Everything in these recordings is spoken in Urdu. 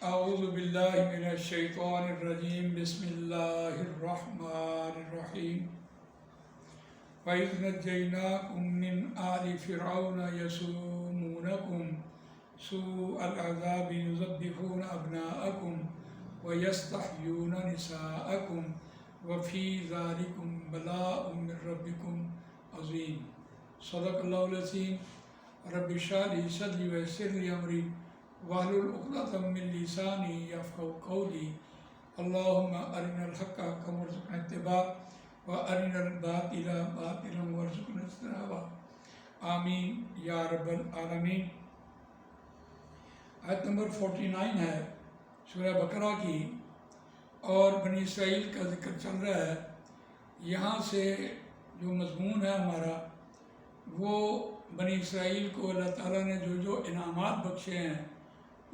اعوذ باللہ من الشیطان الرجیم بسم اللہ الرحمن الرحیم وَإِذْ نَجَّيْنَاكُمْ مِنْ آلِ فِرْعَوْنَ يَسُومُونَكُمْ سُوءَ الْعَذَابِ يُذَبِّحُونَ أَبْنَاءَكُمْ وَيَسْتَحْيُونَ نِسَاءَكُمْ وَفِي ذَلِكُمْ بَلَاءٌ مِّن رَبِّكُمْ عَظِيمٌ صدق اللہ العظیم رب اشرح لي صدری ويسر لي أمري واحلل عقدۃ من لسانی یفقهوا قولی اللہم ارنا الحق حقا وارزقنا اتباعہ وارنا الباطل باطلا وارزقنا اجتنابہ آمین یا رب العالمین۔ آیت نمبر 49 ہے سورہ بقرہ کی، اور بنی اسرائیل کا ذکر چل رہا ہے۔ یہاں سے جو مضمون ہے ہمارا، وہ بنی اسرائیل کو اللہ تعالیٰ نے جو انعامات بخشے ہیں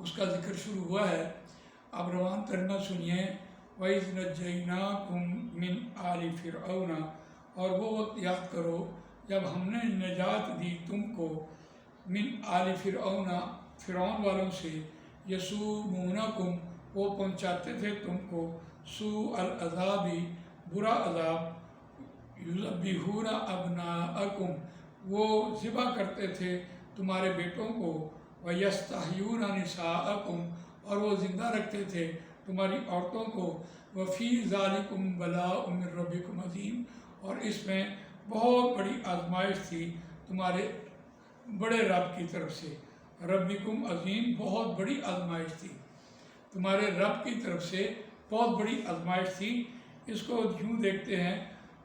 اس کا ذکر شروع ہوا ہے۔ اب روان ترجمہ سنیے۔ وَإِذْ نَجَّيْنَاكُمْ مِنْ آلِ فِرْعَوْنَ، اور وہ وقت یاد کرو جب ہم نے نجات دی تم کو، من آل فرعون، فرعون والوں سے، یسومونکم، وہ پہنچاتے تھے تم کو، سوء العذاب، برا عذاب، یذبحون ابناءکم، وہ ذبح کرتے تھے تمہارے بیٹوں کو، وَيَسْتَحْيُونَ نِسَاءَكُمْ، اور وہ زندہ رکھتے تھے تمہاری عورتوں کو، وَفِي ذَلِكُمْ بَلَاءٌ مِّن رَبِّكُمْ عَظِيمٌ، اور اس میں بہت بڑی آزمائش تھی تمہارے بڑے رب کی طرف سے۔ ربکم عظیم، بہت بڑی آزمائش تھی تمہارے رب کی طرف سے، بہت بڑی آزمائش تھی۔ اس کو یوں دیکھتے ہیں،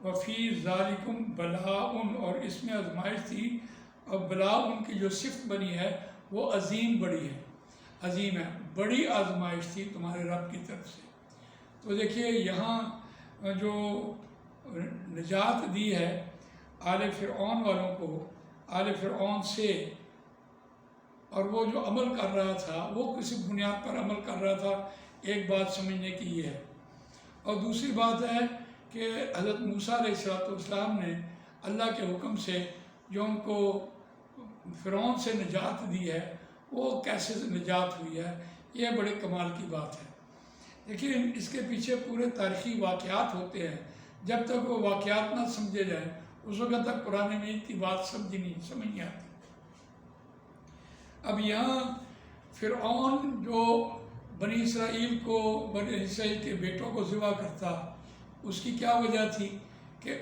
وَفِي ذَلِكُمْ بَلَاءٌ، اور اس میں آزمائش تھی، اور بلاء کی جو صفت بنی ہے وہ عظیم بڑی ہے، عظیم ہے، بڑی آزمائش تھی تمہارے رب کی طرف سے۔ تو دیکھیے یہاں جو نجات دی ہے آل فرعون والوں کو، آل فرعون سے، اور وہ جو عمل کر رہا تھا وہ کسی بنیاد پر عمل کر رہا تھا، ایک بات سمجھنے کی یہ ہے۔ اور دوسری بات ہے کہ حضرت موسیٰ علیہ السلام نے اللہ کے حکم سے جو ان کو فرعون سے نجات دی ہے، وہ کیسے نجات ہوئی ہے، یہ بڑے کمال کی بات ہے۔ دیکھیے اس کے پیچھے پورے تاریخی واقعات ہوتے ہیں، جب تک وہ واقعات نہ سمجھے جائیں اس وقت تک قرآن مجید کی بات سمجھ نہیں آتی۔ اب یہاں فرعون جو بنی اسرائیل کے بیٹوں کو ذبح کرتا، اس کی کیا وجہ تھی کہ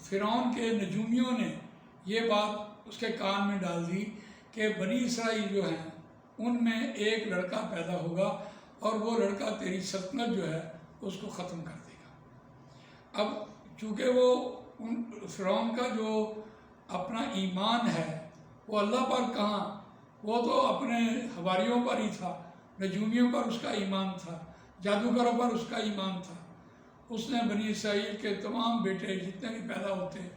فرعون کے نجومیوں نے یہ بات اس کے کان میں ڈال دی کہ بنی اسرائیل جو ہیں ان میں ایک لڑکا پیدا ہوگا اور وہ لڑکا تیری سلطنت جو ہے اس کو ختم کر دے گا۔ اب چونکہ وہ فرعون کا جو اپنا ایمان ہے وہ اللہ پر کہاں، وہ تو اپنے حواریوں پر ہی تھا، نجومیوں پر اس کا ایمان تھا، جادوگروں پر اس کا ایمان تھا۔ اس نے بنی اسرائیل کے تمام بیٹے جتنے بھی پیدا ہوتے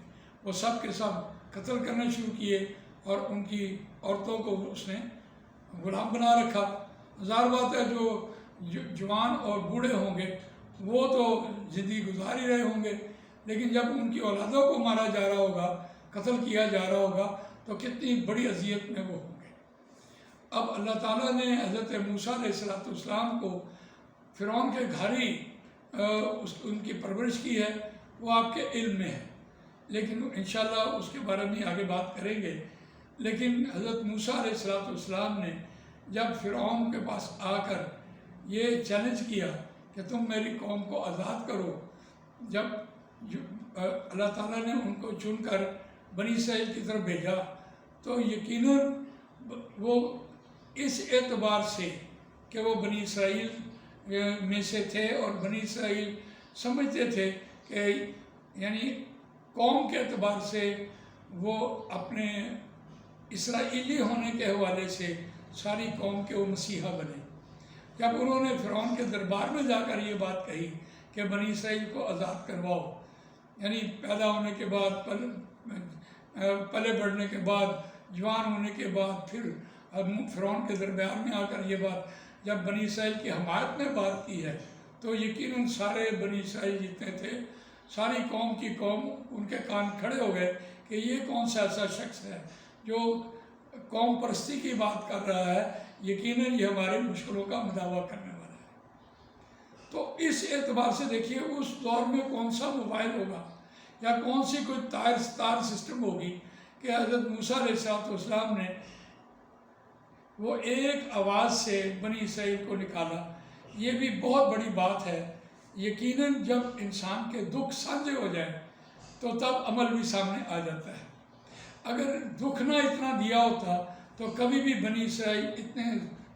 وہ سب کے سب قتل کرنے شروع کیے، اور ان کی عورتوں کو اس نے غلام بنا رکھا۔ ظاہر بات ہے جو جوان اور بوڑھے ہوں گے وہ تو زندگی گزار ہی رہے ہوں گے، لیکن جب ان کی اولادوں کو مارا جا رہا ہوگا، قتل کیا جا رہا ہوگا، تو کتنی بڑی اذیت میں وہ ہوں گے۔ اب اللہ تعالیٰ نے حضرت موسیٰ علیہ السلام کو فرعون کے گھر ہی ان کی پرورش کی ہے، وہ آپ کے علم میں ہے، لیکن انشاءاللہ اس کے بارے میں آگے بات کریں گے۔ لیکن حضرت موسیٰ علیہ السلام نے جب فرعون کے پاس آ کر یہ چیلنج کیا کہ تم میری قوم کو آزاد کرو، جب اللہ تعالیٰ نے ان کو چن کر بنی اسرائیل کی طرف بھیجا، تو یقیناً وہ اس اعتبار سے کہ وہ بنی اسرائیل میں سے تھے، اور بنی اسرائیل سمجھتے تھے کہ یعنی قوم کے اعتبار سے وہ اپنے اسرائیلی ہونے کے حوالے سے ساری قوم کے وہ مسیحا بنے۔ جب انہوں نے فرعون کے دربار میں جا کر یہ بات کہی کہ بنی اسرائیل کو آزاد کرواؤ، یعنی پیدا ہونے کے بعد، پلے بڑھنے کے بعد، جوان ہونے کے بعد، پھر فرعون کے دربار میں آ کر یہ بات جب بنی اسرائیل کی حمایت میں بات کی ہے، تو یقیناً سارے بنی اسرائیل جتنے تھے، ساری قوم کی قوم ان کے کان کھڑے ہو گئے کہ یہ کون سا ایسا شخص ہے جو قوم پرستی کی بات کر رہا ہے، یقیناً یہ ہماری مشکلوں کا مداوع کرنے والا تو اس اعتبار سے دیکھیے اس دور میں کون سا موبائل ہوگا یا کون سی کوئی تار سسٹم ہوگی کہ حضرت موسیٰ علیہ السلام نے وہ ایک آواز سے بنی اسرائیل کو نکالا. یہ بھی بہت بڑی بات ہے. یقیناً جب انسان کے دکھ سانجھے ہو جائے تو تب عمل بھی سامنے آ جاتا ہے. اگر دکھ نہ اتنا دیا ہوتا تو کبھی بھی بنی اسرائیل اتنے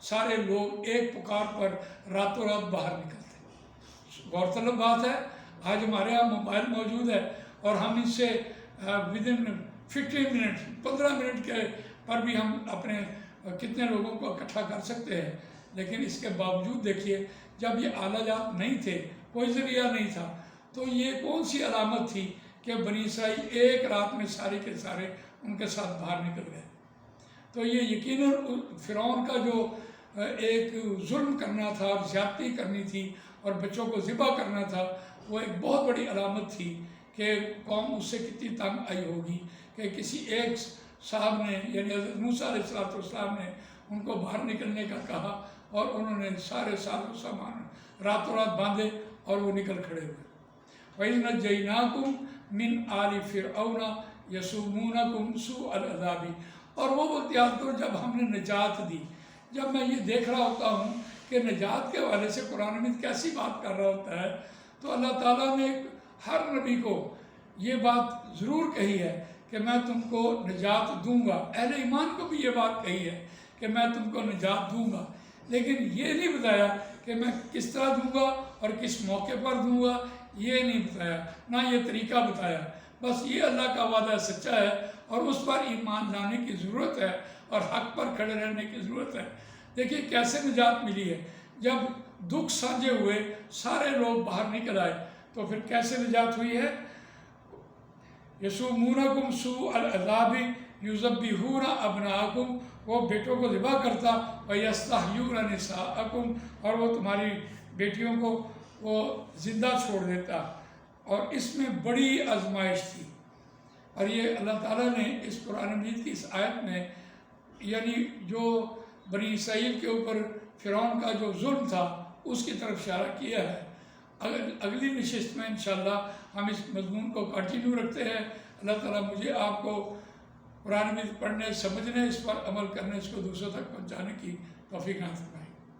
سارے لوگ ایک پکار پر راتوں رات باہر نکلتے. غورطلب بات ہے آج ہمارے یہاں موبائل موجود ہے اور ہم اس سے ودن 15 منٹ 15 منٹ کے پر بھی ہم اپنے کتنے لوگوں کو اکٹھا کر سکتے ہیں. لیکن اس کے باوجود دیکھیے جب یہ آلہ جات نہیں تھے، کوئی ذریعہ نہیں تھا، تو یہ کون سی علامت تھی کہ بنی اسرائیل ایک رات میں سارے کے سارے ان کے ساتھ باہر نکل گئے. تو یہ یقیناً فرعون کا جو ایک ظلم کرنا تھا اور زیادتی کرنی تھی اور بچوں کو ذبح کرنا تھا، وہ ایک بہت بڑی علامت تھی کہ قوم اس سے کتنی تنگ آئی ہوگی کہ کسی ایک صاحب نے یعنی حضرت موسیٰ علیہ السلام نے ان کو باہر نکلنے کا کہا اور انہوں نے سارے ساز و سامان راتوں رات باندھے اور وہ نکل کھڑے ہوئے. وَإِذْ نَجَّيْنَاكُمْ مِنْ آلِ فِرْعَوْنَ يَسُومُونَكُمْ سُوءَ الْعَذَابِ. اور وہ وقت یاد کرو جب ہم نے نجات دی. جب میں یہ دیکھ رہا ہوتا ہوں کہ نجات کے حوالے سے قرآن مجید کیسی بات کر رہا ہوتا ہے، تو اللہ تعالیٰ نے ہر نبی کو یہ بات ضرور کہی ہے کہ میں تم کو نجات دوں گا. اہل ایمان کو بھی یہ بات کہی ہے کہ میں تم کو نجات دوں گا، لیکن یہ نہیں بتایا کہ میں کس طرح دوں گا اور کس موقع پر دوں گا. یہ نہیں بتایا، نہ یہ طریقہ بتایا. بس یہ اللہ کا وعدہ سچا ہے اور اس پر ایمان لانے کی ضرورت ہے اور حق پر کھڑے رہنے کی ضرورت ہے. دیکھیے کیسے نجات ملی ہے. جب دکھ سانجھے ہوئے سارے لوگ باہر نکل آئے تو پھر کیسے نجات ہوئی ہے. یسومونکم سوء العذاب یذبحون ابناءکم. وہ بیٹوں کو ذبح کرتا ویستحیون نساءکم. اور وہ تمہاری بیٹیوں کو وہ زندہ چھوڑ دیتا. اور اس میں بڑی آزمائش تھی. اور یہ اللہ تعالیٰ نے اس قرآن مجید کی اس آیت میں یعنی جو بنی اسرائیل کے اوپر فرعون کا جو ظلم تھا اس کی طرف اشارہ کیا ہے. اگلی نشست میں انشاءاللہ ہم اس مضمون کو کنٹینیو رکھتے ہیں. اللہ تعالیٰ مجھے آپ کو قرآن مجید پڑھنے، سمجھنے، اس پر عمل کرنے، اس کو دوسروں تک پہنچانے کی توفیق عطا فرمائے.